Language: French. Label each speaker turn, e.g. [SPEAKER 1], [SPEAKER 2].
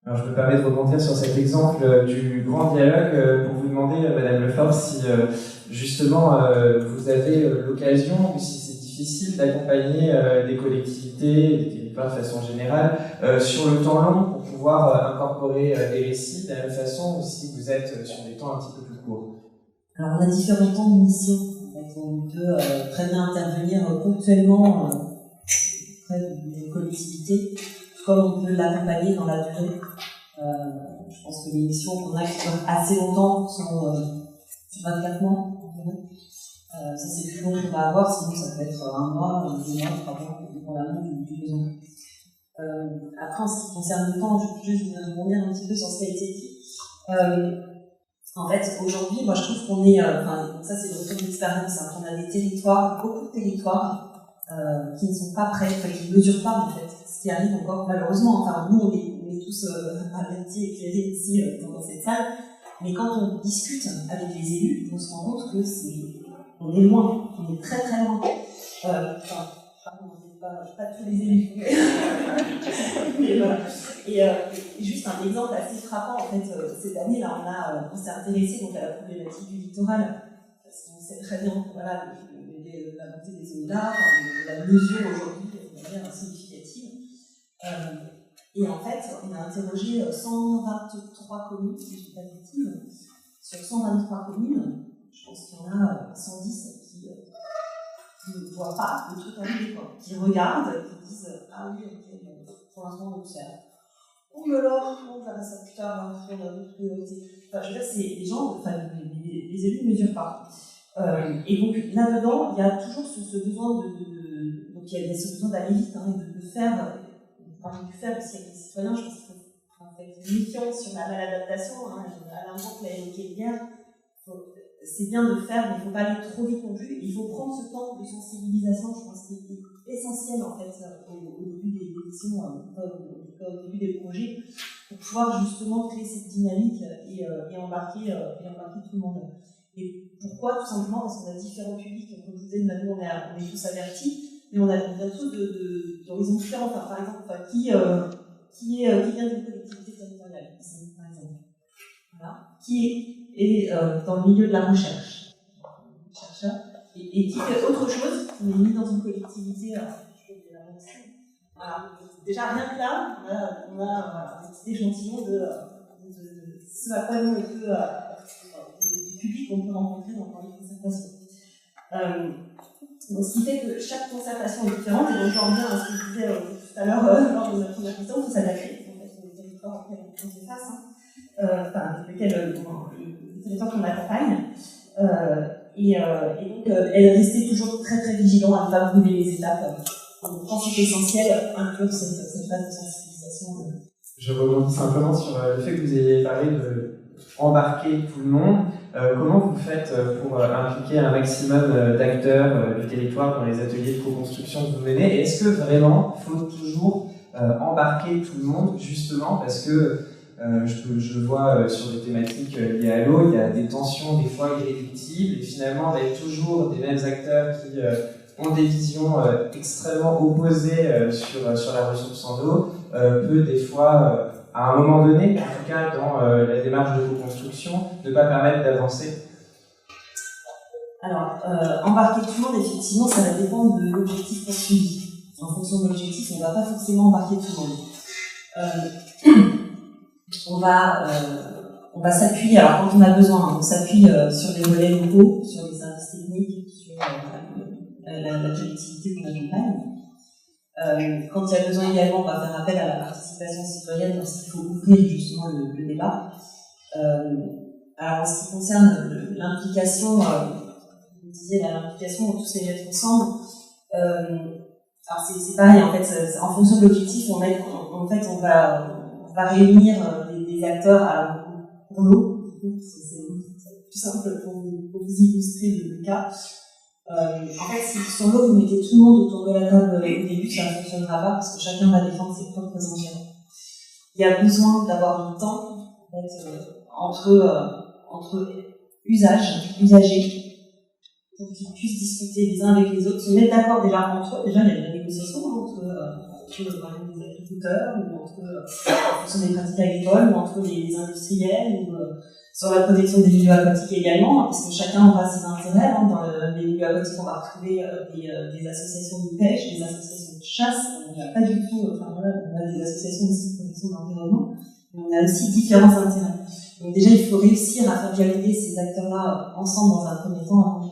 [SPEAKER 1] Alors, je me permets de rebondir sur cet exemple du grand dialogue pour vous demander, Madame Lefort, si justement vous avez l'occasion, ou si c'est difficile d'accompagner des collectivités, des territoires de façon générale, sur le temps long pour pouvoir incorporer des récits de la même façon, ou si vous êtes sur des temps un petit peu plus courts.
[SPEAKER 2] Alors, on a différents temps de mission. On peut très bien intervenir ponctuellement auprès des collectivités, comme on peut l'accompagner dans la durée. Je pense que les missions qu'on a qui durent assez longtemps sont sur 24 mois environ. Ça, c'est plus long qu'on va avoir, sinon ça peut être 1 mois, 2 mois, 3 mois, dépendamment du besoin. Après, en ce qui concerne le temps, je voudrais revenir un petit peu sur ce qui a été dit. En fait, aujourd'hui, moi je trouve qu'on est, ça c'est le retour d'expérience, qu'on a des territoires, beaucoup de territoires qui ne sont pas prêts, qui ne mesurent pas en fait ce qui arrive encore, malheureusement. Enfin, nous on est tous avertis, éclairés ici dans cette salle, mais quand on discute avec les élus, on se rend compte que on est loin, on est très très loin. Pas tous les élus, mais voilà. Et juste un exemple assez frappant, en fait, cette année, là, on s'est intéressé donc, à la problématique du littoral, parce qu'on sait très bien, voilà, la montée des eaux là, la mesure aujourd'hui de manière significative. Et en fait, on a interrogé 123 communes, si je ne dis pas de bêtises. Sur 123 communes, je pense qu'il y en a 110 qui ne voient pas le truc arriver, quoi. Qui regardent, qui disent ah oui, ok, pour l'instant on observe. Oh mais alors, on verra ça plus tard, on a d'autres priorités. Enfin, je veux dire, c'est les gens, les élus ne mesurent pas. Et donc là-dedans, il y a toujours ce besoin donc il y a ce besoin d'aller vite, et de faire, du faire aussi avec les citoyens. Je pense qu'il faut être méfiant sur la maladaptation. Alain Bourg l'a évoqué hier. C'est bien de faire, mais il ne faut pas aller trop vite non plus. Il faut prendre ce temps de sensibilisation, je pense, qui est essentiel en fait au début des émissions, au début des projets, pour pouvoir justement créer cette dynamique et embarquer tout le monde. Et pourquoi? Tout simplement parce qu'on a différents publics. Comme je vous disais, maintenant on est tous avertis, mais on vient tous d'horizons différents. Enfin, par exemple, qui vient d'une collectivité territoriale, par exemple, voilà. Qui est dans le milieu de la recherche, chercheur, et qui fait autre chose, qui n'est ni dans une collectivité, voilà. Déjà rien que là, on a un petit échantillon de ce à quoi nous on peut, du public qu'on peut rencontrer dans les concertations. Donc, ce qui fait que chaque concertation est différente, et donc j'en reviens à ce que je disais tout à l'heure lors de notre première question, il faut s'adapter en fait aux territoires auxquels on fait face, avec lesquels les territoires qu'on accompagne, et donc elle est restée toujours très très vigilant à ne pas brûler les étapes. Donc, je pense que c'est essentiel inclure cette phase de sensibilisation.
[SPEAKER 1] Je rebondis simplement sur le fait que vous ayez parlé de embarquer tout le monde. Comment vous faites pour impliquer un maximum d'acteurs du territoire dans les ateliers de co-construction que vous menez? Et est-ce que vraiment il faut toujours embarquer tout le monde, justement parce que je vois sur des thématiques liées à l'eau, il y a des tensions des fois irréductibles, et finalement avec toujours des mêmes acteurs qui ont des visions extrêmement opposées sur la ressource en eau, peut des fois, à un moment donné, en tout cas dans la démarche de co-construction, ne pas permettre d'avancer?
[SPEAKER 2] Alors, embarquer tout le monde, effectivement, ça va dépendre de l'objectif poursuivi. En fonction de l'objectif, on ne va pas forcément embarquer tout le monde. On va s'appuyer, alors quand on a besoin, on s'appuie sur les relais locaux, sur les services techniques, sur la collectivité qu'on accompagne. Quand il y a besoin également, on va faire appel à la participation citoyenne parce qu'il faut ouvrir justement le débat. Alors en ce qui concerne l'implication, vous disiez l'implication, tous les mettre ensemble. Alors c'est pareil en fait, en fonction de l'objectif, on va réunir des acteurs. Alors pour l'eau, c'est plus simple pour vous illustrer le cas. En fait, si sur l'eau, vous mettez tout le monde autour de la table au début, ça ne fonctionnera pas parce que chacun va défendre ses propres intérêts. Il y a besoin d'avoir du temps en fait, entre usagers, pour qu'ils puissent discuter les uns avec les autres, se mettre d'accord déjà entre eux. Déjà, il y a de la négociation entre par exemple, les agriculteurs agriculteurs, ou entre en fonction des pratiques agricoles, ou entre les industriels, ou sur la protection des milieux aquatiques également, parce que chacun aura ses intérêts. Dans les milieux aquatiques, on va retrouver des associations de pêche, des associations de chasse. On n'a pas du tout, on a des associations aussi de protection de l'environnement, mais on a aussi différents intérêts. Donc déjà, il faut réussir à faire dialoguer ces acteurs-là ensemble dans un premier temps avant de